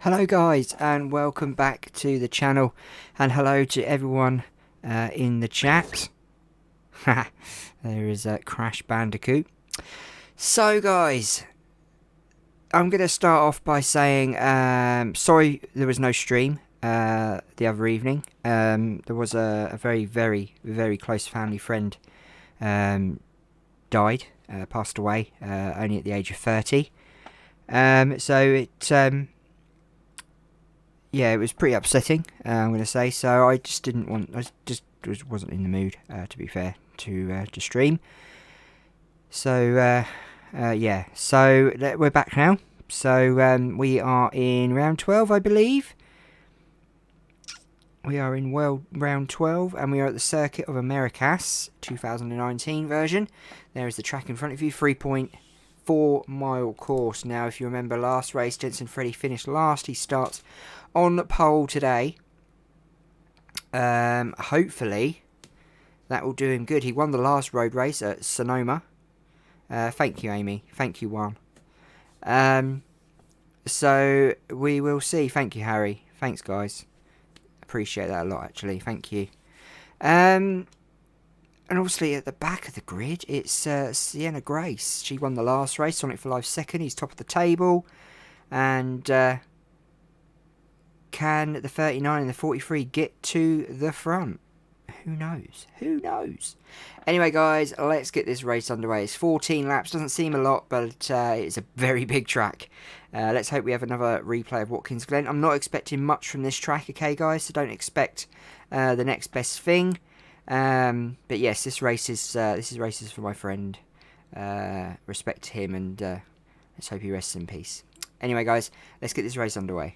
Hello guys, and welcome back to the channel, and hello to everyone in the chat. There is Crash Bandicoot. So guys, I'm going to start off by saying sorry there was no stream the other evening. There was a very close family friend died, passed away, only at the age of 30. Yeah, it was pretty upsetting, I'm going to say. So I just didn't want, wasn't in the mood, to be fair, to stream. So, yeah, so we're back now. So we are in round 12, I believe. We are in round 12, and we are at the Circuit of Americas 2019 version. There is the track in front of you, 3.4-mile course. Now, if you remember last race, Jensen Freddy finished last. He starts on pole today. Hopefully that will do him good. He won the last road race at Sonoma. Thank you, Amy. Thank you, Juan. So we will see. Thank you, Harry. Thanks, guys. Appreciate that a lot, actually. Thank you. And obviously at the back of the grid, it's Sienna Grace. She won the last race. Sonic for Life second. He's top of the table. And can the 39 and the 43 get to the front? Who knows? Who knows? Anyway, guys, let's get this race underway. It's 14 laps. Doesn't seem a lot, but it's a very big track. Let's hope we have another replay of Watkins Glen. I'm not expecting much from this track, okay, guys? So don't expect the next best thing. But yes, this race is for my friend. Respect to him, and let's hope he rests in peace. Anyway, guys, let's get this race underway.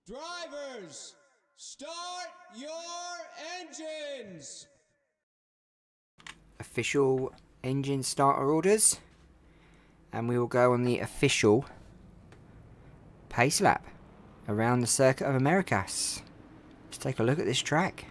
Drivers, start your engines! Official engine starter orders. And we will go on the official pace lap around the Circuit of Americas. Let's take a look at this track.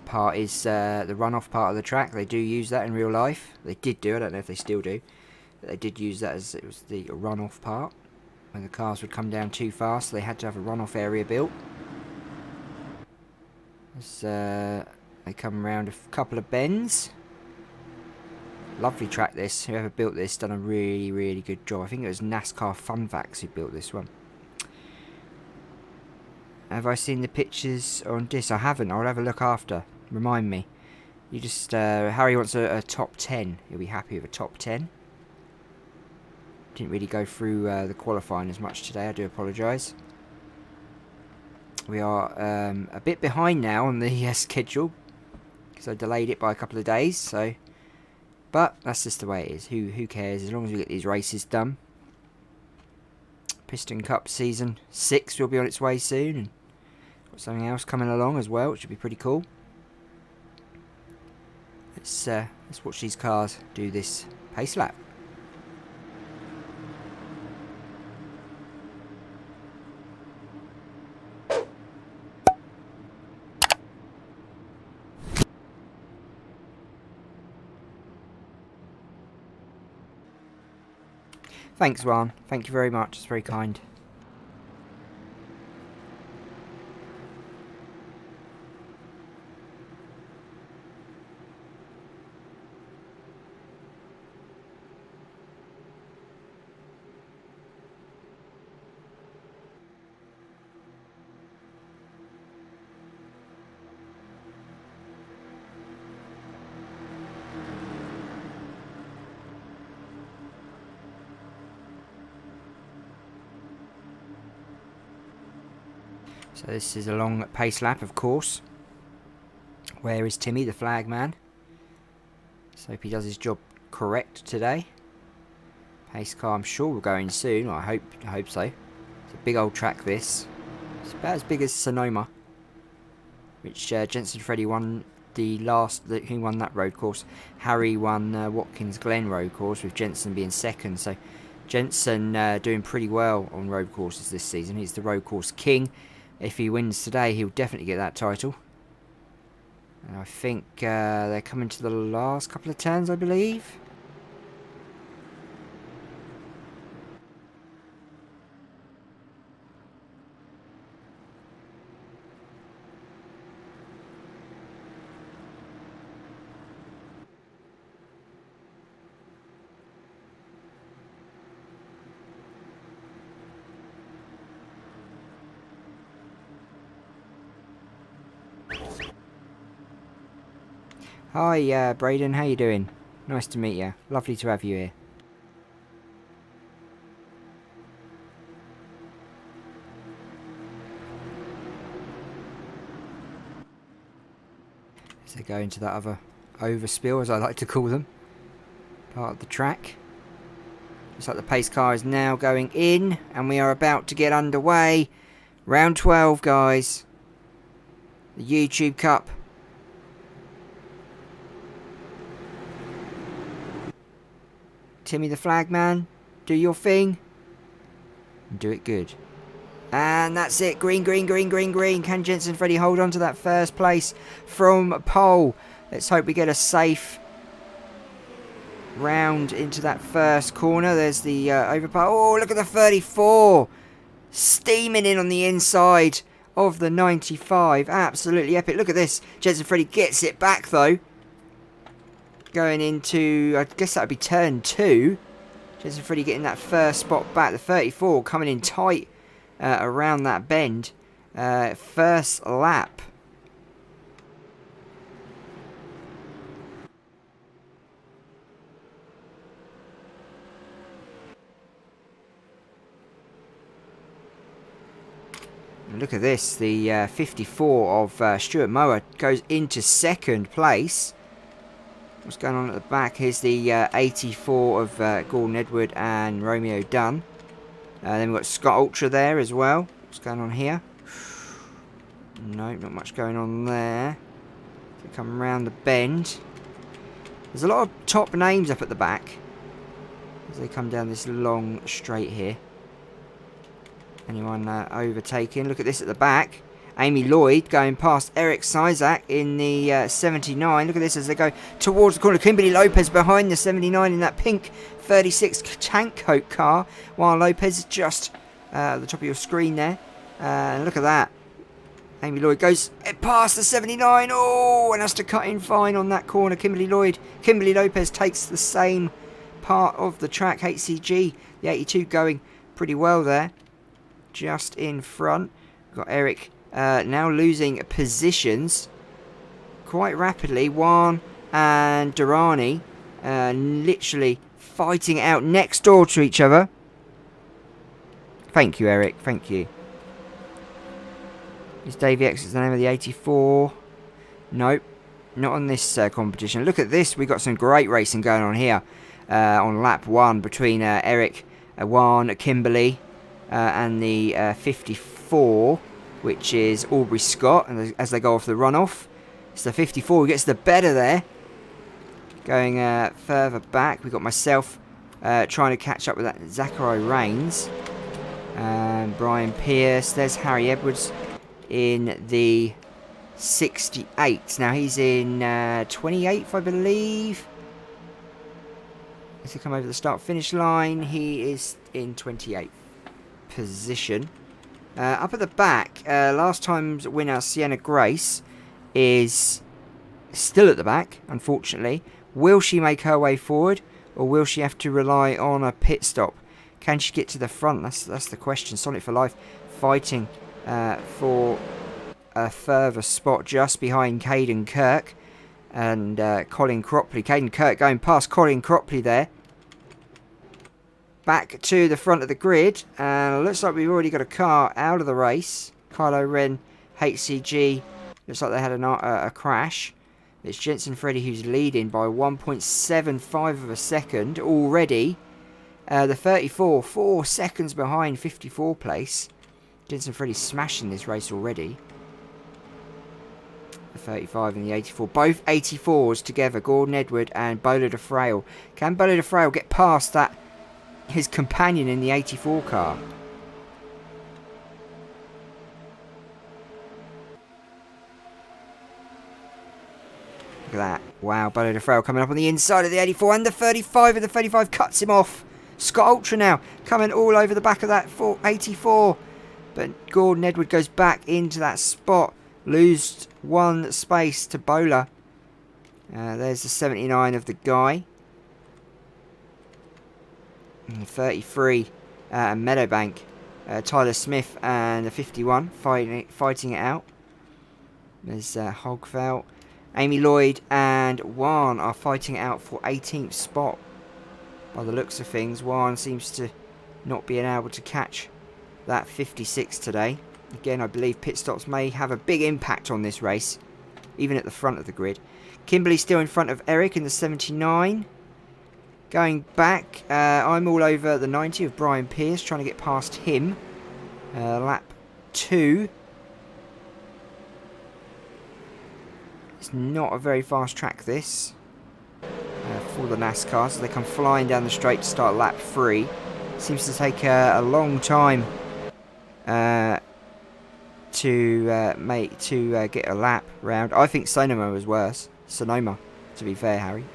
Part is the runoff part of the track. They do use that in real life. They did do. I don't know if they still do. But they did use that as it was the runoff part. When the cars would come down too fast, they had to have a runoff area built. As they come around a couple of bends. Lovely track this. Whoever built this done a really good job. I think it was NASCAR Fun Facts who built this one. Have I seen the pictures on this? I haven't. I'll have a look after. Remind me. You just Harry wants a top 10. He'll be happy with a top 10. Didn't really go through the qualifying as much today. I do apologise. We are a bit behind now on the schedule because I delayed it by a couple of days. So, but that's just the way it is. Who cares? As long as we get these races done. Piston Cup season 6 will be on its way soon, and got something else coming along as well, which should be pretty cool. Let's watch these cars do this pace lap. Thanks, Juan. Thank you very much. It's very kind. So this is a long pace lap, of course. Where is Timmy, the flag man? Let's hope he does his job correct today. Pace car, I'm sure, will go in soon. I hope so. It's a big old track, this. It's about as big as Sonoma, which Jensen Freddy won who won that road course. Harry won Watkins Glen road course, with Jensen being second. So Jensen doing pretty well on road courses this season. He's the road course king. If he wins today, he'll definitely get that title. And I think they're coming to the last couple of turns, I believe. Hi, Braden. How you doing? Nice to meet you. Lovely to have you here. As they go into that other overspill, as I like to call them, part of the track. Looks like the pace car is now going in, and we are about to get underway. Round 12, guys. The YouTube Cup. Timmy the Flagman, do your thing. And do it good. And that's it. Green, green, green, green, green. Can Jensen Freddy hold on to that first place from pole? Let's hope we get a safe round into that first corner. There's the overpass. Oh, look at the 34. Steaming in on the inside of the 95. Absolutely epic. Look at this. Jensen Freddy gets it back, though. Going into, I guess that would be turn 2. Jensen Freddy getting that first spot back. The 34 coming in tight around that bend. First lap. And look at this. The 54 of Stuart Mower goes into second place. What's going on at the back? Here's the 84 of Gordon Edward and Romeo Dunn. Then we've got Scott Ultra there as well. What's going on here? No, not much going on there. So come around the bend. There's a lot of top names up at the back as they come down this long straight here. Anyone overtaking? Look at this at the back. Amy Lloyd going past Eric Sizak in the 79. Look at this as they go towards the corner. Kimberly Lopez behind the 79 in that pink 36 tank coat car. While Lopez is just at the top of your screen there. Look at that. Amy Lloyd goes past the 79. Oh, and has to cut in fine on that corner. Kimberly Lopez takes the same part of the track. HCG, the 82 going pretty well there. Just in front. We've got Eric now losing positions quite rapidly. Juan and Durrani literally fighting it out next door to each other. Thank you, Eric. Thank you. Is Davey X is the name of the 84? Nope. Not on this competition. Look at this. We've got some great racing going on here on lap 1 between Eric, Juan, Kimberly and the 54, which is Aubrey Scott, and as they go off the runoff. It's the 54 who gets the better there. Going further back, we've got myself trying to catch up with that Zachary Rains. Brian Pierce. There's Harry Edwards in the 68. Now he's in 28th, I believe. As he come over the start-finish line, he is in 28th position. Up at the back, last time's winner, Sienna Grace, is still at the back, unfortunately. Will she make her way forward, or will she have to rely on a pit stop? Can she get to the front? That's the question. Sonic for Life fighting for a further spot just behind Caden Kirk and Colin Cropley. Caden Kirk going past Colin Cropley there. Back to the front of the grid, and it looks like we've already got a car out of the race. Kylo Ren, HCG, looks like they had a crash. It's Jensen Freddy who's leading by 1.75 of a second already. The 34, 4 seconds behind 54 place. Jensen Freddy smashing this race already. The 35 and the 84. Both 84s together. Gordon Edward and Bowler de Frail. Can Bowler de Frail get past that? His companion in the 84 car. Look at that. Wow, Bowler de Frail coming up on the inside of the 84 and the 35, and the 35 cuts him off. Scott Ultra now coming all over the back of that 84. But Gordon Edward goes back into that spot. Lose one space to Bowler. There's the 79 of the guy. And the 33 Meadowbank. Tyler Smith and the 51 fighting it out. There's Hogfelt. Amy Lloyd and Juan are fighting it out for 18th spot. By the looks of things, Juan seems to not being able to catch that 56 today. Again, I believe pit stops may have a big impact on this race, even at the front of the grid. Kimberly still in front of Eric in the 79. Going back, I'm all over the 90 of Brian Pierce, trying to get past him. Lap 2. It's not a very fast track, this, for the NASCAR, so they come flying down the straight to start lap 3. Seems to take a long time to get a lap round. I think Sonoma was worse. Sonoma, to be fair, Harry.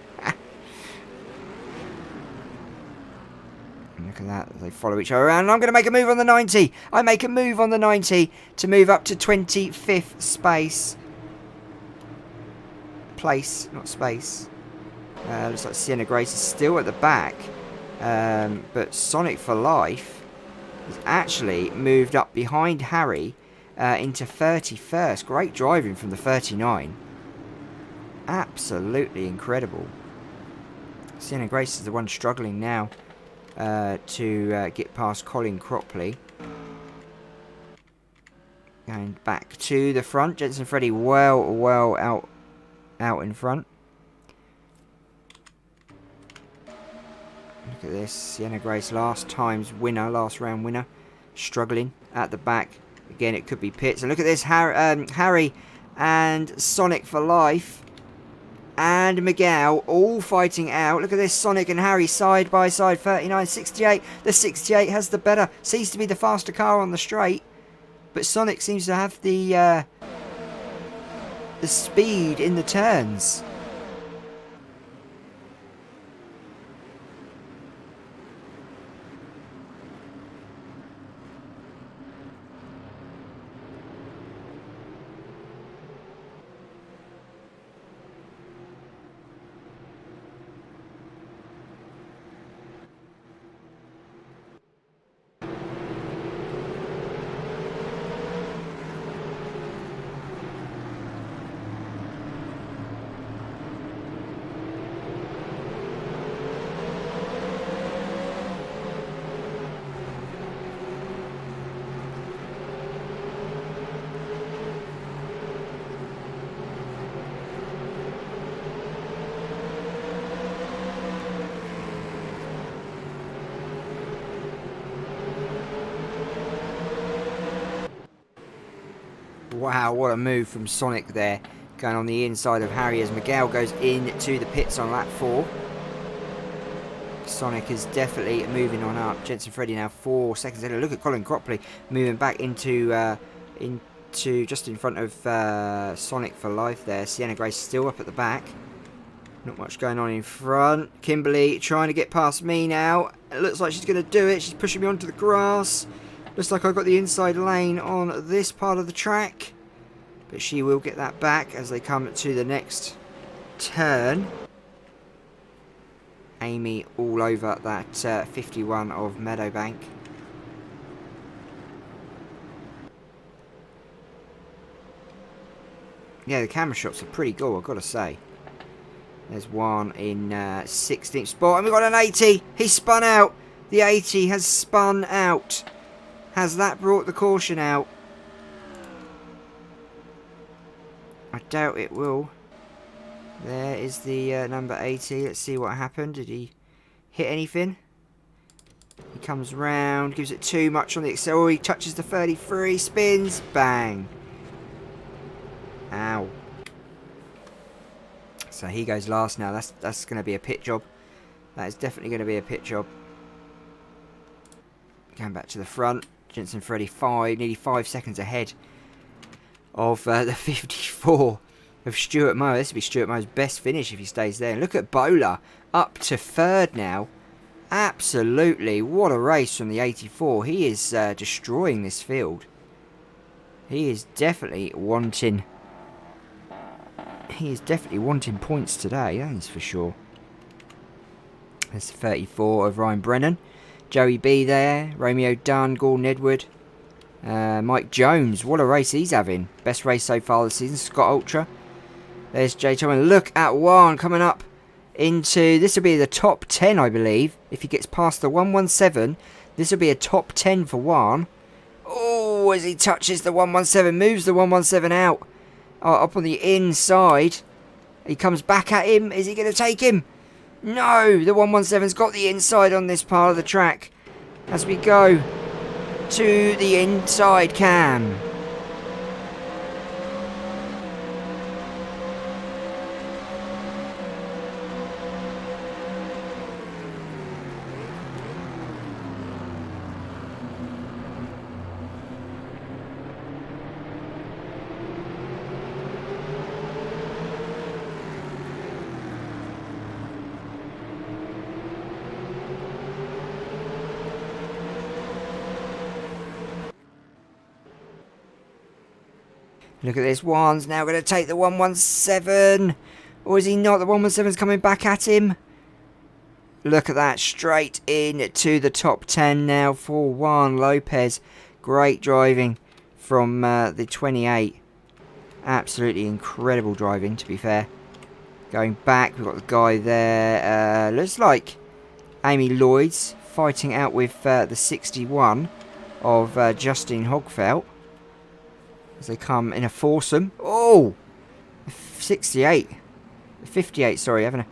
Look at that, they follow each other around, and I'm going to make a move on the 90. I make a move on the 90 to move up to 25th space. Place, not space. Looks like Sienna Grace is still at the back. But Sonic for Life has actually moved up behind Harry into 31st. Great driving from the 39. Absolutely incredible. Sienna Grace is the one struggling now to get past Colin Cropley. Going back to the front. Jensen Freddy well out in front. Look at this. Sienna Grace, last round winner. Struggling at the back. Again, it could be pits. And look at this. Harry and Sonic for Life and Miguel all fighting out. Look at this. Sonic and Harry side by side. 39, 68. The 68 has the better. Seems to be the faster car on the straight. But Sonic seems to have the speed in the turns. Wow, what a move from Sonic there. Going on the inside of Harry as Miguel goes into the pits on lap 4. Sonic is definitely moving on up. Jensen Freddy now 4 seconds ahead. Look at Colin Cropley moving back into just in front of Sonic for Life there. Sienna Grace still up at the back. Not much going on in front. Kimberly trying to get past me now. It looks like she's going to do it. She's pushing me onto the grass. Looks like I've got the inside lane on this part of the track. But she will get that back as they come to the next turn. Amy all over that 51 of Meadowbank. Yeah, the camera shots are pretty cool, I've got to say. There's one in 16th spot. And we've got an 80. He spun out. The 80 has spun out. Has that brought the caution out? I doubt it will. There is the number 80. Let's see what happened. Did he hit anything? He comes round, gives it too much on the accel. He touches the 33, spins, bang. Ow. So he goes last now. That's going to be a pit job. That is definitely going to be a pit job. Going back to the front. Jensen Freddy nearly 5 seconds ahead of the 54 of Stuart Moore. This will be Stuart Moore's best finish if he stays there. And look at Bowler up to third now. Absolutely, what a race from the 84. He is destroying this field. He is definitely wanting. He is definitely wanting points today. That is for sure. There's 34 of Ryan Brennan. Joey B there. Romeo Dunn. Gordon Edward. Mike Jones. What a race he's having. Best race so far this season. Scott Ultra. There's Jay Thomas. Look at Juan coming up into... This will be the top 10, I believe. If he gets past the 117, this will be a top 10 for Juan. Oh, as he touches the 117. Moves the 117 out. Up on the inside. He comes back at him. Is he going to take him? No, the 117's got the inside on this part of the track. As we go to the inside cam. Look at this. Juan's now going to take the 117. Or is he not? The 117's coming back at him. Look at that. Straight in to the top 10 now for Juan Lopez. Great driving from the 28. Absolutely incredible driving, to be fair. Going back, we've got the guy there. Looks like Amy Lloyd's fighting out with the 61 of Justine Hogfelt. As they come in a foursome. Oh! 68. 58, sorry. Having a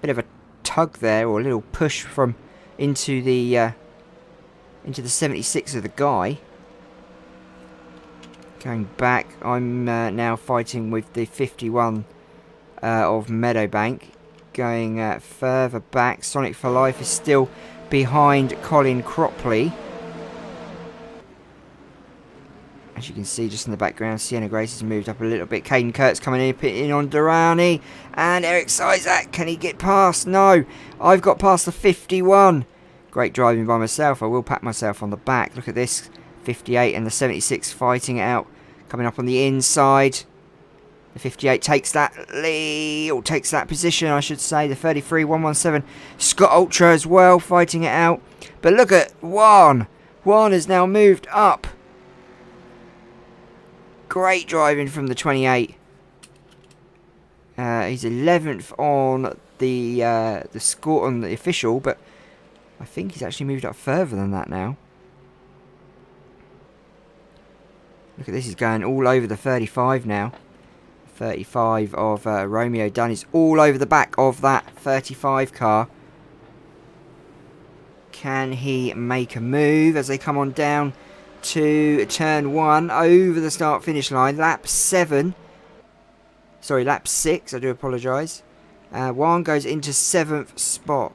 bit of a tug there. Or a little push from into the 76 of the guy. Going back. I'm now fighting with the 51 of Meadowbank. Going further back. Sonic for Life is still behind Colin Cropley. As you can see just in the background, Sienna Grace has moved up a little bit. Caden Kurtz coming in, pitting on Durrani. And Eric Sizak, can he get past? No, I've got past the 51. Great driving by myself. I will pat myself on the back. Look at this, 58 and the 76 fighting it out. Coming up on the inside. The 58 takes that lead, or takes that position, I should say. The 33, 117. Scott Ultra as well, fighting it out. But look at Juan. Juan has now moved up. Great driving from the 28. He's 11th on the score on the official, but I think he's actually moved up further than that now. Look at this, he's going all over the 35 now. 35 of Romeo Dunn is all over the back of that 35 car. Can he make a move as they come on down to turn 1 over the start finish line? Lap 7. Sorry, lap 6, I do apologise. Juan goes into 7th spot.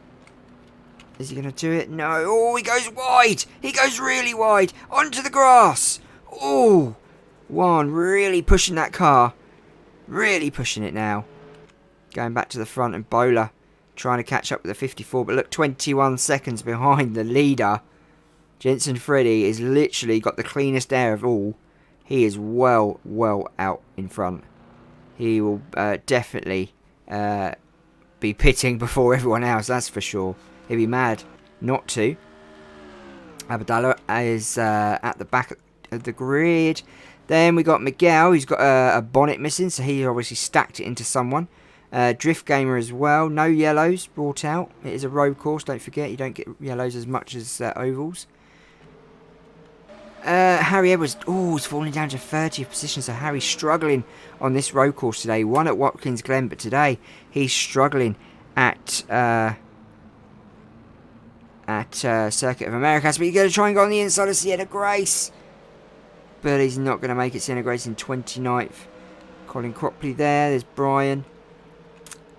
Is he going to do it? No. Oh, he goes wide. He goes really wide. Onto the grass. Oh, Juan really pushing that car. Really pushing it now. Going back to the front, and Bowler trying to catch up with the 54. But look, 21 seconds behind the leader. Jensen Freddy is literally got the cleanest air of all. He is well out in front. He will definitely be pitting before everyone else, that's for sure. He'd be mad not to. Abdallah is at the back of the grid. Then we got Miguel, who's got a bonnet missing, so he obviously stacked it into someone. Drift Gamer as well. No yellows brought out. It is a road course, don't forget. You don't get yellows as much as ovals. Harry Edwards, he's falling down to 30th position, so Harry's struggling on this road course today. Won at Watkins Glen, but today he's struggling at Circuit of Americas. But he's going to try and go on the inside of Sienna Grace. But he's not going to make it. Sienna Grace in 29th. Colin Cropley there. There's Brian.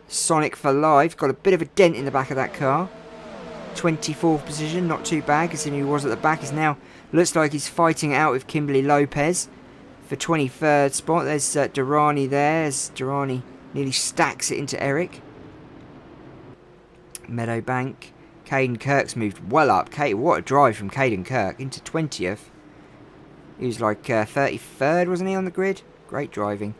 Sonic for life. Got a bit of a dent in the back of that car. 24th position, not too bad considering he was at the back. He's now, looks like he's fighting out with Kimberly Lopez for 23rd spot. There's Durrani there. As Durrani nearly stacks it into Eric. Meadowbank. Caden Kirk's moved well up. What a drive from Caden Kirk into 20th. He was like 33rd, wasn't he, on the grid? Great driving.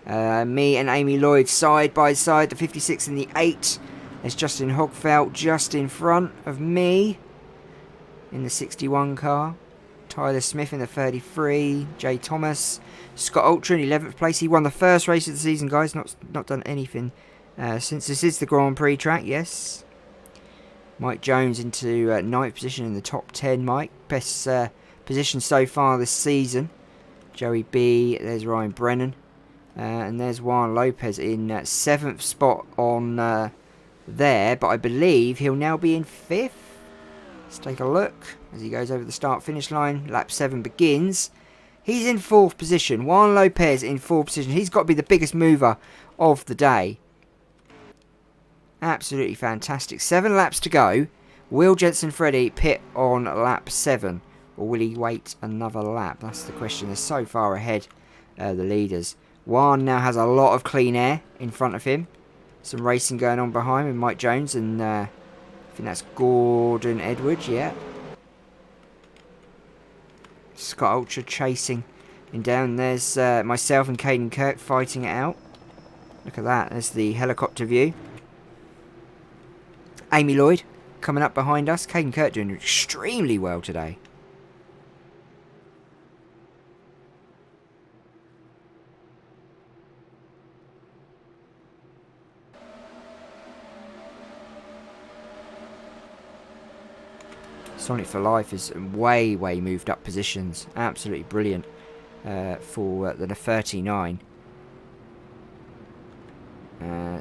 Me and Amy Lloyd side by side, the 56 and the 8. There's Justin Hogfelt just in front of me in the 61 car. Tyler Smith in the 33. Jay Thomas. Scott Ultra in 11th place. He won the first race of the season, guys. Not done anything since this is the Grand Prix track, yes. Mike Jones into 9th position in the top 10, Mike. Best position so far this season. Joey B. There's Ryan Brennan. And there's Juan Lopez in 7th spot on there. But I believe he'll now be in 5th. Let's take a look as he goes over the start-finish line. Lap 7 begins. He's in 4th position. Juan Lopez in 4th position. He's got to be the biggest mover of the day. Absolutely fantastic. 7 laps to go. Will Jensen Freddy pit on lap 7? Or will he wait another lap? That's the question. They're so far ahead, the leaders. Juan now has a lot of clean air in front of him. Some racing going on behind with Mike Jones and I think that's Gordon Edwards, yeah. Scott Ultra chasing him down. There's myself and Caden Kirk fighting it out. Look at that. There's the helicopter view. Amy Lloyd coming up behind us. Caden Kirk doing extremely well today. Sonic for Life is way moved up positions. Absolutely brilliant for the 39.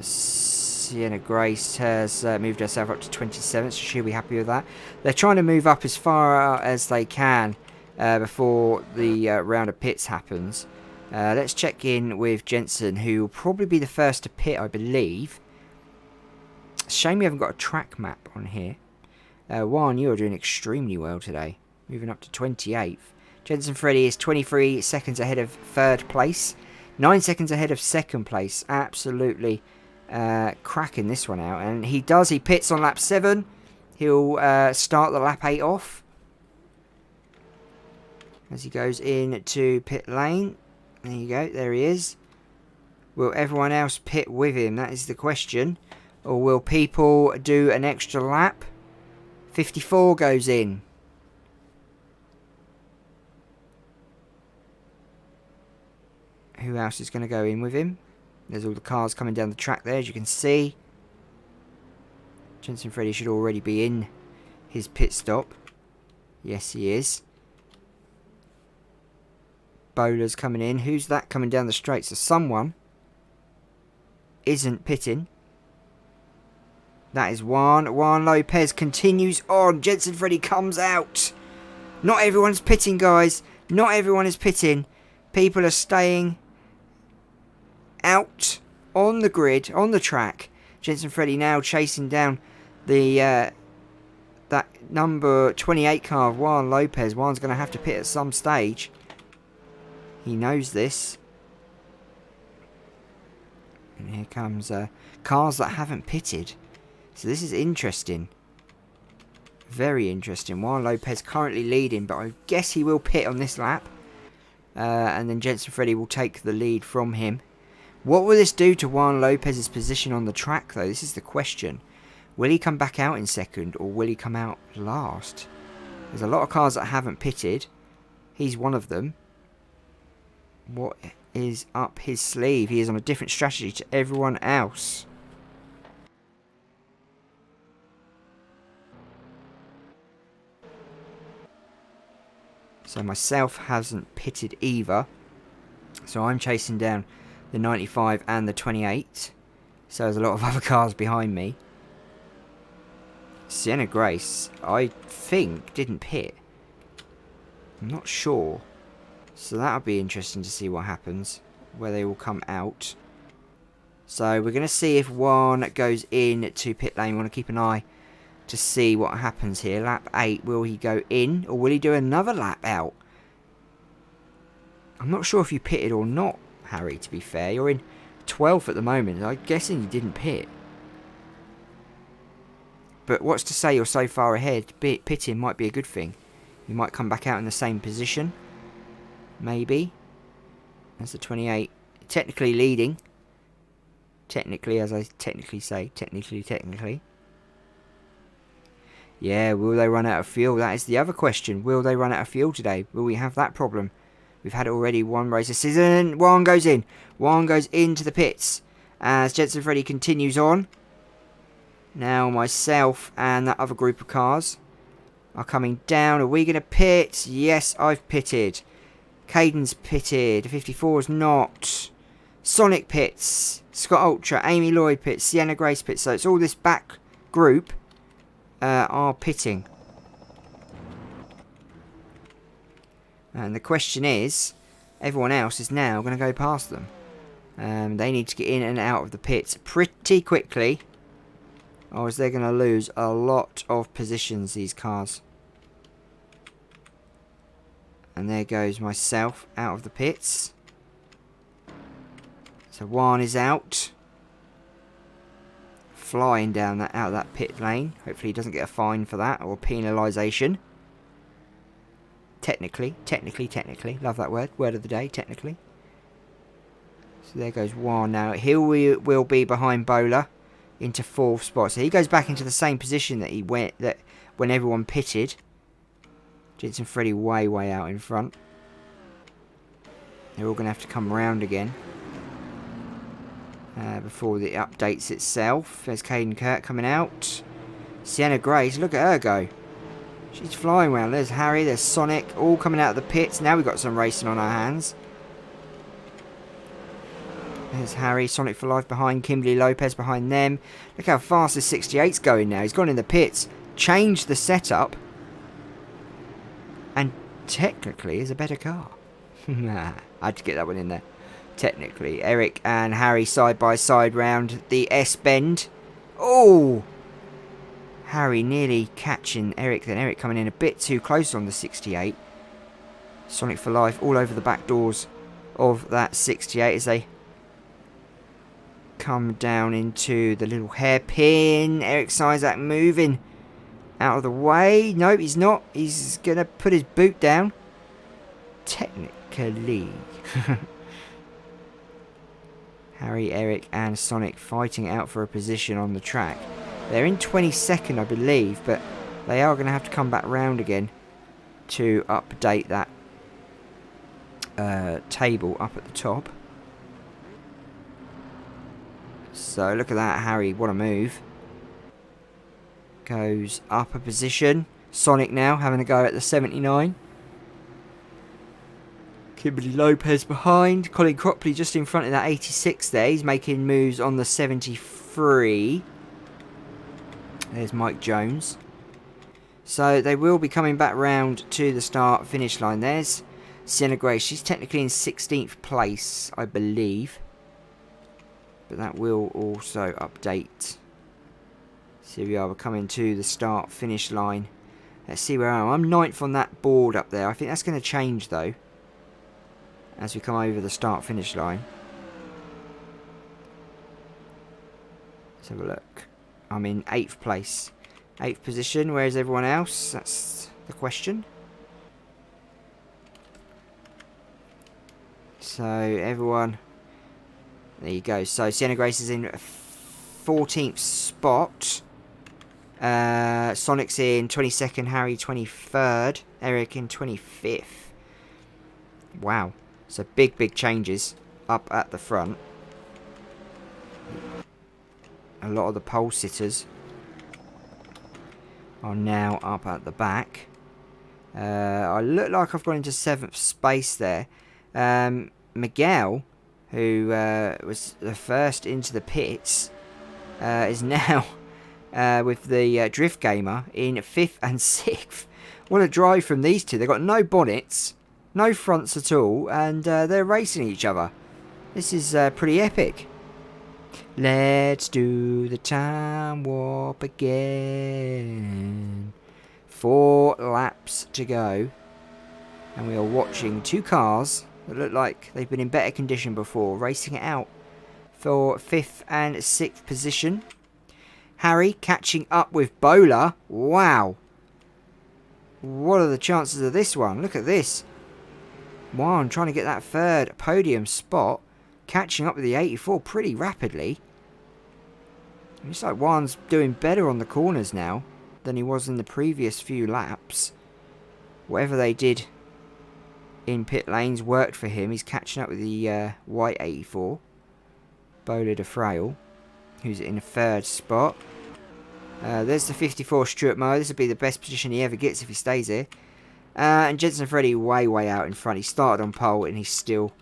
Sienna Grace has moved herself up to 27th, so she'll be happy with that. They're trying to move up as far as they can before the round of pits happens. Let's check in with Jensen, who will probably be the first to pit, I believe. Shame we haven't got a track map on here. Juan, you are doing extremely well today. Moving up to 28th. Jensen Freddy is 23 seconds ahead of 3rd place. 9 seconds ahead of 2nd place. Absolutely cracking this one out. And he pits on lap 7. He'll start the lap 8 off. As he goes into pit lane. There you go, there he is. Will everyone else pit with him? That is the question. Or will people do an extra lap? 54 goes in. Who else is going to go in with him? There's all the cars coming down the track there, as you can see. Jensen Freddy should already be in his pit stop. Yes, he is. Bowler's coming in. Who's that coming down the straight? So someone isn't pitting. That is Juan. Juan Lopez continues on. Jensen Freddy comes out. Not everyone's pitting, guys. Not everyone is pitting. People are staying out on the grid, on the track. Jensen Freddy now chasing down the that number 28 car of Juan Lopez. Juan's going to have to pit at some stage. He knows this. And here comes cars that haven't pitted. So this is interesting. Very interesting. Juan Lopez currently leading, but I guess he will pit on this lap. And then Jensen Freddy will take the lead from him. What will this do to Juan Lopez's position on the track, though? This is the question. Will he come back out in 2nd, or will he come out last? There's a lot of cars that haven't pitted. He's one of them. What is up his sleeve? He is on a different strategy to everyone else. So myself hasn't pitted either. So I'm chasing down the 95 and the 28. So there's a lot of other cars behind me. Sienna Grace, I think, didn't pit. I'm not sure. So that'll be interesting to see what happens. Where they will come out. So we're going to see if one goes in to pit lane. We want to keep an eye to see what happens here. Lap 8, will he go in or will he do another lap out? I'm not sure if you pitted or not, Harry, to be fair. You're in 12th at the moment. I'm guessing you didn't pit. But what's to say you're so far ahead? Pitting might be a good thing. You might come back out in the same position. Maybe. That's the 28. Technically leading. Technically, as I technically say. Technically. Yeah, will they run out of fuel? That is the other question. Will they run out of fuel today? Will we have that problem? We've had already one race this season. One goes in. One goes into the pits. As Jensen Freddy continues on. Now myself and that other group of cars are coming down. Are we going to pit? Yes, I've pitted. Caden's pitted. 54's not. Sonic pits. Scott Ultra. Amy Lloyd pits. Sienna Grace pits. So it's all this back group are pitting. And the question is, everyone else is now going to go past them. They need to get in and out of the pits pretty quickly. Or else they're going to lose a lot of positions, these cars. And there goes myself out of the pits. So one is out. Flying down out of that pit lane. Hopefully he doesn't get a fine for that or penalisation. Technically. Love that word. Word of the day, technically. So there goes one now. He will be behind Bowler into 4th spot. So he goes back into the same position that he went when everyone pitted. Jensen Freddy way out in front. They're all going to have to come round again. Before the updates itself. There's Caden Kurt coming out. Sienna Grace, look at her go. She's flying around. There's Harry, there's Sonic, all coming out of the pits. Now we've got some racing on our hands. There's Harry, Sonic for Life behind, Kimberly Lopez behind them. Look how fast this 68's going now. He's gone in the pits, changed the setup, and technically is a better car. I had to get that one in there. Technically. Eric and Harry side by side round the S-bend. Oh! Harry nearly catching Eric, then Eric coming in a bit too close on the 68. Sonic for Life all over the back doors of that 68 as they come down into the little hairpin. Eric Sizak moving out of the way. Nope, he's not. He's going to put his boot down. Technically. Harry, Eric and Sonic fighting out for a position on the track. They're in 22nd, I believe, but they are going to have to come back round again to update that table up at the top. So look at that, Harry, what a move. Goes up a position. Sonic now having a go at the 79. Kimberly Lopez behind. Colin Cropley just in front of that 86 there. He's making moves on the 73. There's Mike Jones. So they will be coming back round to the start finish line. There's Sienna Grace. She's technically in 16th place, I believe. But that will also update. So here we are, we're coming to the start finish line. Let's see where I am. I'm 9th on that board up there. I think that's going to change though, as we come over the start finish line. Let's have a look. I'm in 8th place. 8th position. Where is everyone else? That's the question. So everyone, there you go. So Sienna Grace is in 14th spot. Sonic's in 22nd. Harry 23rd. Eric in 25th. Wow. So big changes up at the front. A lot of the pole sitters are now up at the back. I look like I've gone into 7th space there. Miguel, who was the first into the pits, is now with the Drift Gamer in 5th and 6th. What a drive from these two. They've got no bonnets, no fronts at all, and they're racing each other. This is pretty epic. Let's do the time warp again. 4 laps to go. And we are watching 2 cars that look like they've been in better condition before, racing it out for 5th and 6th position. Harry catching up with Bowler. Wow. What are the chances of this one? Look at this. Juan trying to get that 3rd podium spot. Catching up with the 84 pretty rapidly. Looks like Juan's doing better on the corners now than he was in the previous few laps. Whatever they did in pit lanes worked for him. He's catching up with the white 84. Bowler de Frail, who's in 3rd spot. There's the 54 Stuart Moore. This will be the best position he ever gets if he stays here. And Jensen Freddy way out in front. He started on pole and he's still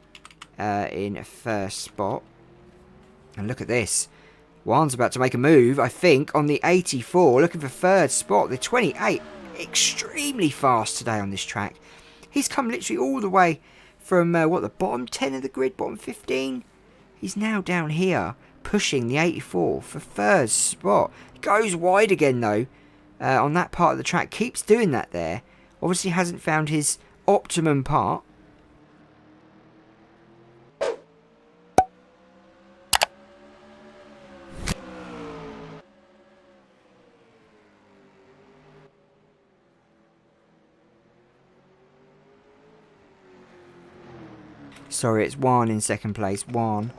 in 1st spot. And look at this. Juan's about to make a move, I think, on the 84. Looking for 3rd spot. The 28. Extremely fast today on this track. He's come literally all the way from, the bottom 10 of the grid, bottom 15. He's now down here, pushing the 84 for 3rd spot. Goes wide again, though, on that part of the track. Keeps doing that there. Obviously hasn't found his optimum part. Sorry, it's Juan in 2nd place. Juan.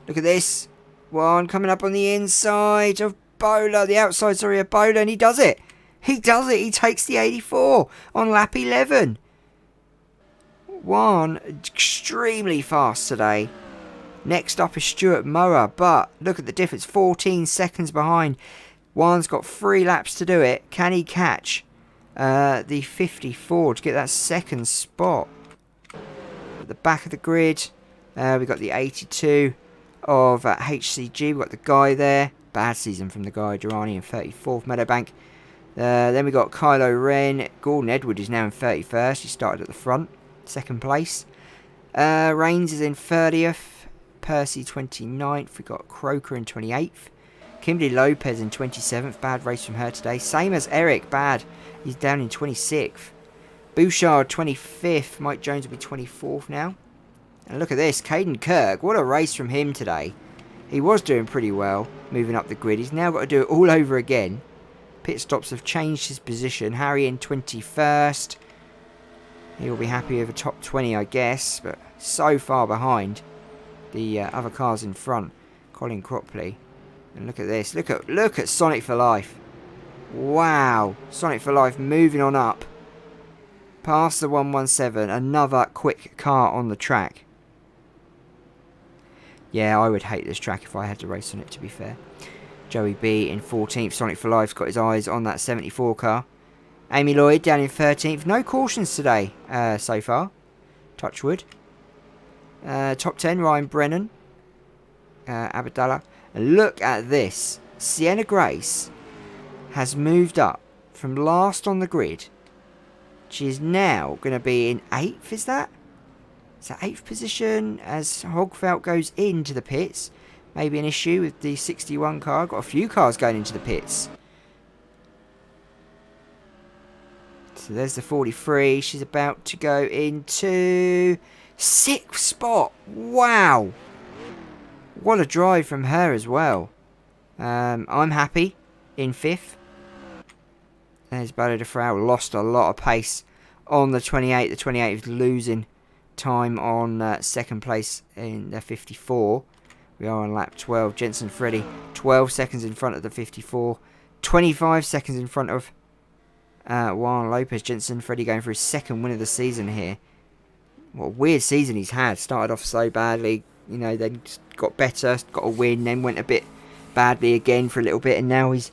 Look at this. Juan coming up on the inside of Bowler. The outside, sorry, of Bowler. And he does it. He does it. He takes the 84 on lap 11. Juan, extremely fast today. Next up is Stuart Moore. But look at the difference. 14 seconds behind. Juan's got 3 laps to do it. Can he catch the 54 to get that 2nd spot? At the back of the grid, we've got the 82 of HCG. We've got the guy there. Bad season from the guy, Durrani in 34th, Meadowbank. Then we've got Kylo Ren. Gordon Edward is now in 31st. He started at the front, 2nd place. Reigns is in 30th. Percy 29th. We've got Croker in 28th. Kimberly Lopez in 27th. Bad race from her today. Same as Eric. Bad. He's down in 26th. Bouchard 25th. Mike Jones will be 24th now. And look at this. Caden Kirk. What a race from him today. He was doing pretty well moving up the grid. He's now got to do it all over again. Pit stops have changed his position. Harry in 21st. He'll be happy with a top 20, I guess. But so far behind the other cars in front. Colin Cropley. And look at this. Look at Sonic for Life. Wow. Sonic for Life moving on up. Past the 117, another quick car on the track. Yeah, I would hate this track if I had to race on it, to be fair. Joey B in 14th. Sonic for Life's got his eyes on that 74 car. Amy Lloyd down in 13th. No cautions today so far. Touchwood. Top 10, Ryan Brennan. Abdallah. And look at this. Sienna Grace has moved up from last on the grid. She is now going to be in 8th, is that? Is that 8th position as Hogfelt goes into the pits? Maybe an issue with the 61 car. Got a few cars going into the pits. So there's the 43. She's about to go into 6th spot. Wow. What a drive from her as well. I'm happy in 5th. There's Bowler de Frau. Lost a lot of pace on the 28. The 28 is losing time on 2nd place in the 54. We are on lap 12. Jensen Freddy 12 seconds in front of the 54. 25 seconds in front of Juan Lopez. Jensen Freddy going for his 2nd win of the season here. What a weird season he's had. Started off so badly, you know, then got better, got a win, then went a bit badly again for a little bit, and now he's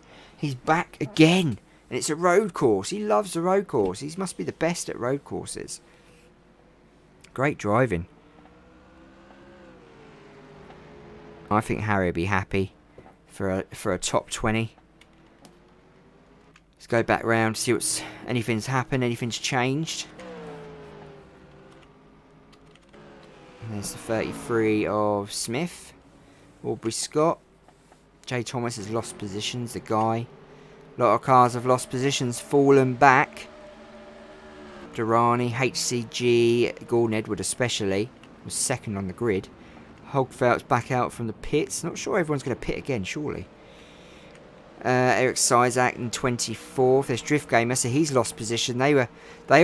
back again. And it's a road course. He loves the road course. He must be the best at road courses. Great driving. I think Harry will be happy for a top 20. Let's go back round, see what's anything's happened, anything's changed. And there's the 33 of Smith. Aubrey Scott. Jay Thomas has lost positions, the guy. A lot of cars have lost positions, fallen back. Durrani, HCG, Gordon Edward especially, was second on the grid. Hogfeldt's back out from the pits. Not sure everyone's going to pit again, surely. Eric Sizak in 24th. There's Drift Gamer, so he's lost position. They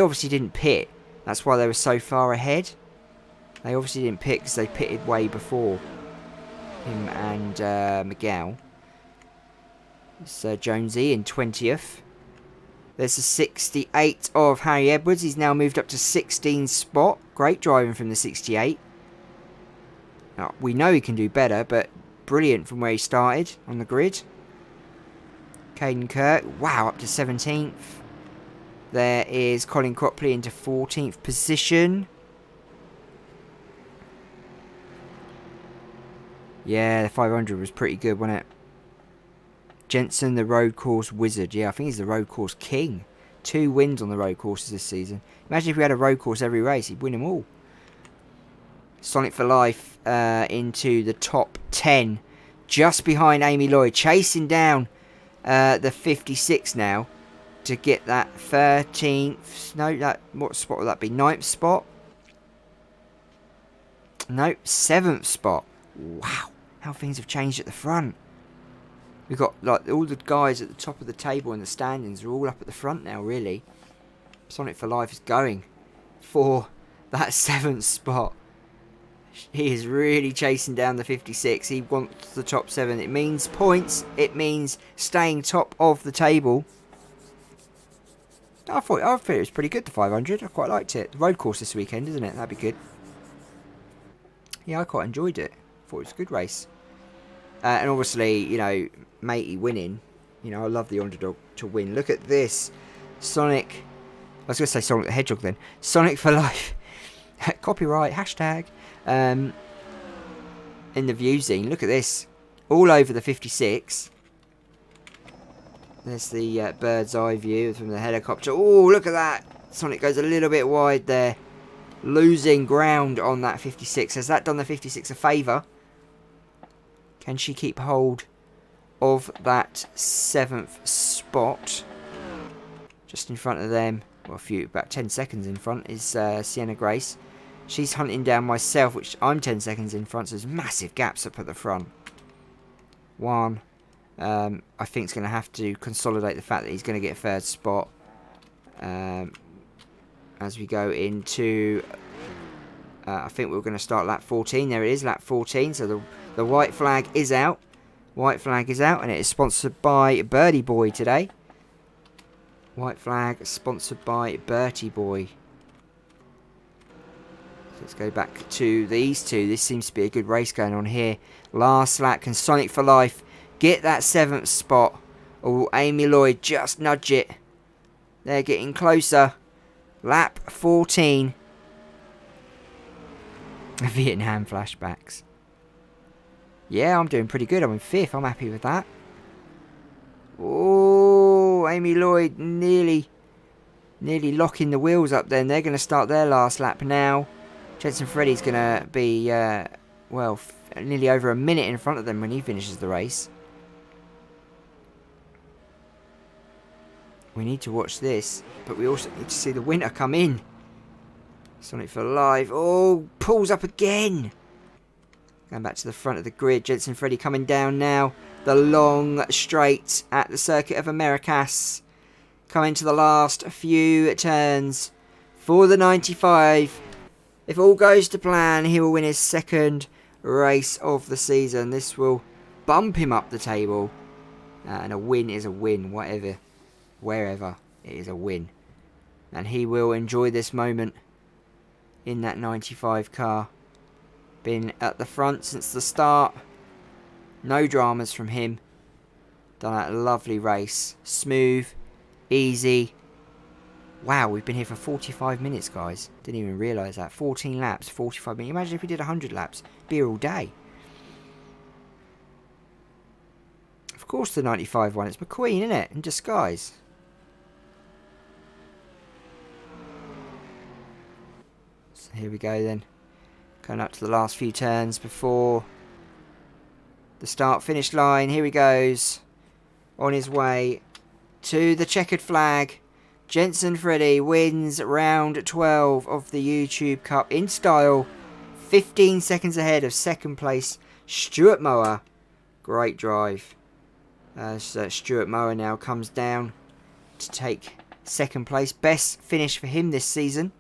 obviously didn't pit. That's why they were so far ahead. They obviously didn't pit because they pitted way before him and Miguel. It's Jonesy in 20th. There's the 68 of Harry Edwards. He's now moved up to 16th spot. Great driving from the 68. Now, we know he can do better, but brilliant from where he started on the grid. Caden Kirk, wow, up to 17th. There is Colin Cropley into 14th position. Yeah, the 500 was pretty good, wasn't it? Jensen, the road course wizard. Yeah, I think he's the road course king. 2 wins on the road courses this season. Imagine if we had a road course every race, he'd win them all. Sonic for Life into the top 10. Just behind Amy Lloyd. Chasing down the 56 now to get that 13th. No, what spot would that be? 9th spot? No, 7th spot. Wow, how things have changed at the front. We've got like all the guys at the top of the table in the standings are all up at the front now, really. Sonic for Life is going for that 7th spot. He is really chasing down the 56. He wants the top 7. It means points. It means staying top of the table. I thought it was pretty good, the 500. I quite liked it. The road course this weekend, isn't it? That'd be good. Yeah, I quite enjoyed it. Thought it was a good race. And obviously, you know, Matey winning. You know, I love the underdog to win. Look at this. Sonic. I was going to say Sonic the Hedgehog then. Sonic for Life. Copyright. Hashtag. In the view zine. Look at this. All over the 56. There's the bird's eye view from the helicopter. Oh, look at that. Sonic goes a little bit wide there. Losing ground on that 56. Has that done the 56 a favour? Can she keep hold of that 7th spot? Just in front of them, well, about 10 seconds in front is Sienna Grace. She's hunting down myself, which I'm 10 seconds in front, so there's massive gaps up at the front. One, I think is going to have to consolidate the fact that he's going to get 3rd spot. As we go into, I think we're going to start lap 14. There it is, lap 14. So the white flag is out. White flag is out, and it is sponsored by Birdie Boy today. White flag sponsored by Bertie Boy. Let's go back to these two. This seems to be a good race going on here. Last lap. Can Sonic for Life get that 7th spot? Or will Amy Lloyd just nudge it? They're getting closer. Lap 14. Vietnam flashbacks. Yeah, I'm doing pretty good. I'm in 5th. I'm happy with that. Oh, Amy Lloyd nearly locking the wheels up then. They're going to start their last lap now. Jensen Freddy's going to be, well, nearly over a minute in front of them when he finishes the race. We need to watch this, but we also need to see the winner come in. Sonic for Life. Oh, pulls up again. Going back to the front of the grid. Jensen Freddy coming down now. The long straight at the Circuit of Americas. Coming to the last few turns for the 95. If all goes to plan, he will win his 2nd race of the season. This will bump him up the table. And a win is a win, whatever, wherever, it is a win. And he will enjoy this moment in that 95 car. Been at the front since the start. No dramas from him. Done that lovely race. Smooth, easy. Wow, we've been here for 45 minutes, guys. Didn't even realise that. 14 laps, 45 minutes. Imagine if we did 100 laps. Be here all day. Of course the 95 one. It's McQueen, isn't it? In disguise. So here we go then. Going up to the last few turns before the start-finish line. Here he goes. On his way to the checkered flag. Jensen Freddy wins round 12 of the YouTube Cup in style. 15 seconds ahead of second place Stuart Mower. Great drive. As Stuart Mower now comes down to take second place. Best finish for him this season.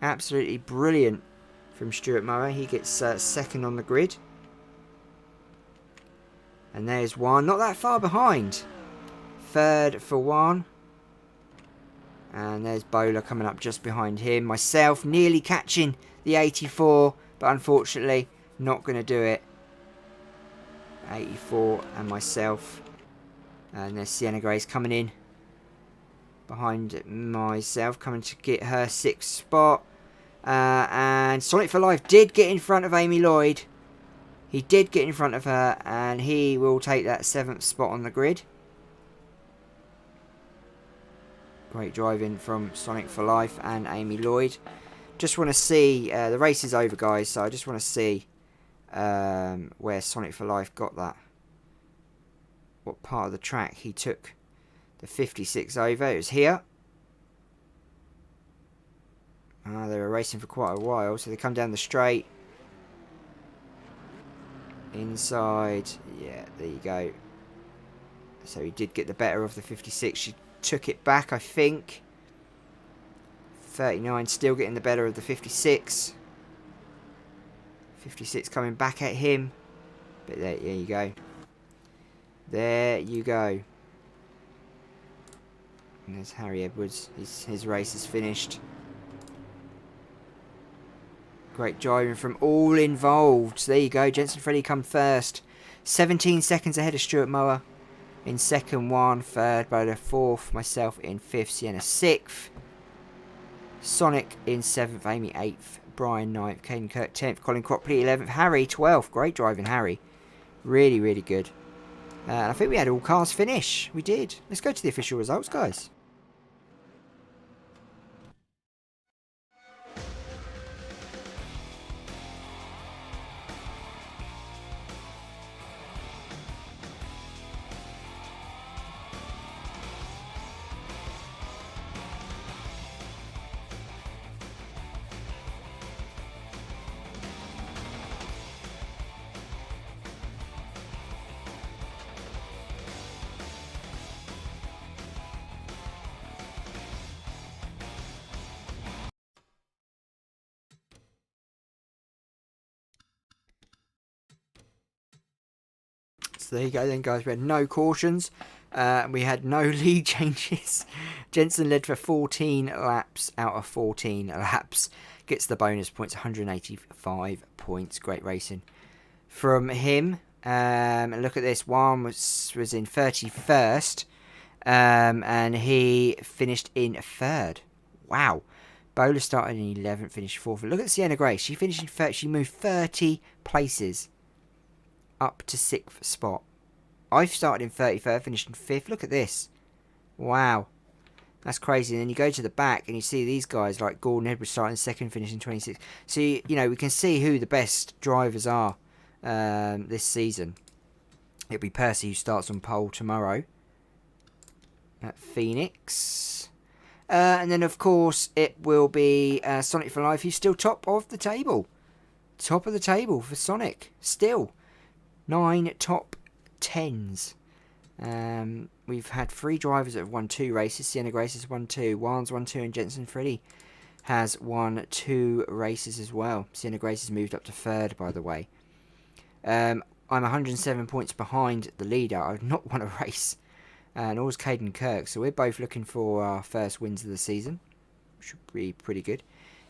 Absolutely brilliant from Stuart Mower. He gets second on the grid. And there's Juan. Not that far behind. Third for Juan. And there's Bowler coming up just behind him. Myself nearly catching the 84. But unfortunately not going to do it. 84 and myself. And there's Sienna Grace coming in behind myself, coming to get her 6th spot. And Sonic for Life did get in front of Amy Lloyd. He did get in front of her, and he will take that 7th spot on the grid. Great driving from Sonic for Life and Amy Lloyd. Just want to see, the race is over, guys, so I just want to see where Sonic for Life got that. What part of the track he took the 56 over. It was here. They were racing for quite a while, so they come down the straight. Inside. Yeah, there you go. So he did get the better of the 56. She took it back, I think. 39 still getting the better of the 56. 56 coming back at him. But there you go. There you go. And there's Harry Edwards. His race is finished. Great driving from all involved. There you go. Jensen Freddy come first. 17 seconds ahead of Stuart Mower. In second, Juan. Third, Bowler. Fourth. Myself in fifth. Sienna 6th. Sonic in 7th. Amy 8th. Brian 9th. Caden Kirk 10th. Colin Cropley 11th. Harry 12th. Great driving, Harry. Really, really good. I think we had all cars finish. We did. Let's go to the official results, guys. So there you go then, guys. We had no cautions. We had no lead changes. Jensen led for 14 laps out of 14 laps. Gets the bonus points, 185 points. Great racing from him. And look at this. Juan was in 31st. And he finished in 3rd. Wow. Bowler started in 11th, finished 4th. Look at Sienna Grace. She finished in 3rd. She moved 30 places up to 6th spot. I've started in 33rd, finished in 5th. Look at this. Wow. That's crazy. And then you go to the back and you see these guys like Gordon Edwards starting 2nd, finishing 26th. So, you know, we can see who the best drivers are this season. It'll be Percy who starts on pole tomorrow at Phoenix. And then, of course, it will be Sonic for Life, who's still top of the table. Top of the table for Sonic. Still. 9 top 10s. We've had 3 drivers that have won 2 races. Sienna Grace has won 2. Juan's won 2. And Jensen Freddy has won 2 races as well. Sienna Grace has moved up to 3rd, by the way. I'm 107 points behind the leader. I've not won a race. And all's Caden Kirk. So we're both looking for our first wins of the season. Should be pretty good.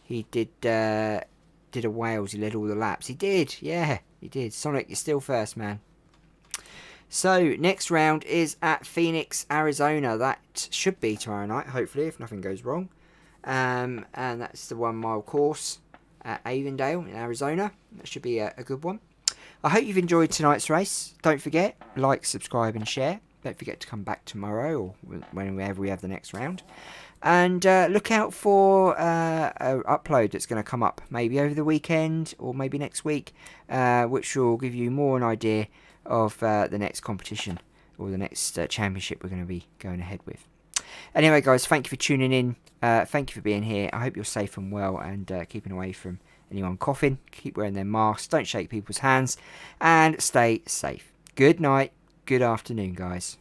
He did a Wales. He led all the laps. He did. Yeah, he did. Sonic, you're still first, man. So, next round is at Phoenix, Arizona. That should be tomorrow night, hopefully, if nothing goes wrong. And that's the 1 mile course at Avondale in Arizona. That should be a good one. I hope you've enjoyed tonight's race. Don't forget, like, subscribe and share. don't forget to come back tomorrow or whenever we have the next round. And look out for an upload that's going to come up maybe over the weekend or maybe next week, which will give you more an idea of the next competition or the next championship we're going to be going ahead with. Anyway, guys, thank you for tuning in. Thank you for being here. I hope you're safe and well and keeping away from anyone coughing. Keep wearing their masks. Don't shake people's hands. And stay safe. Good night. Good afternoon, guys.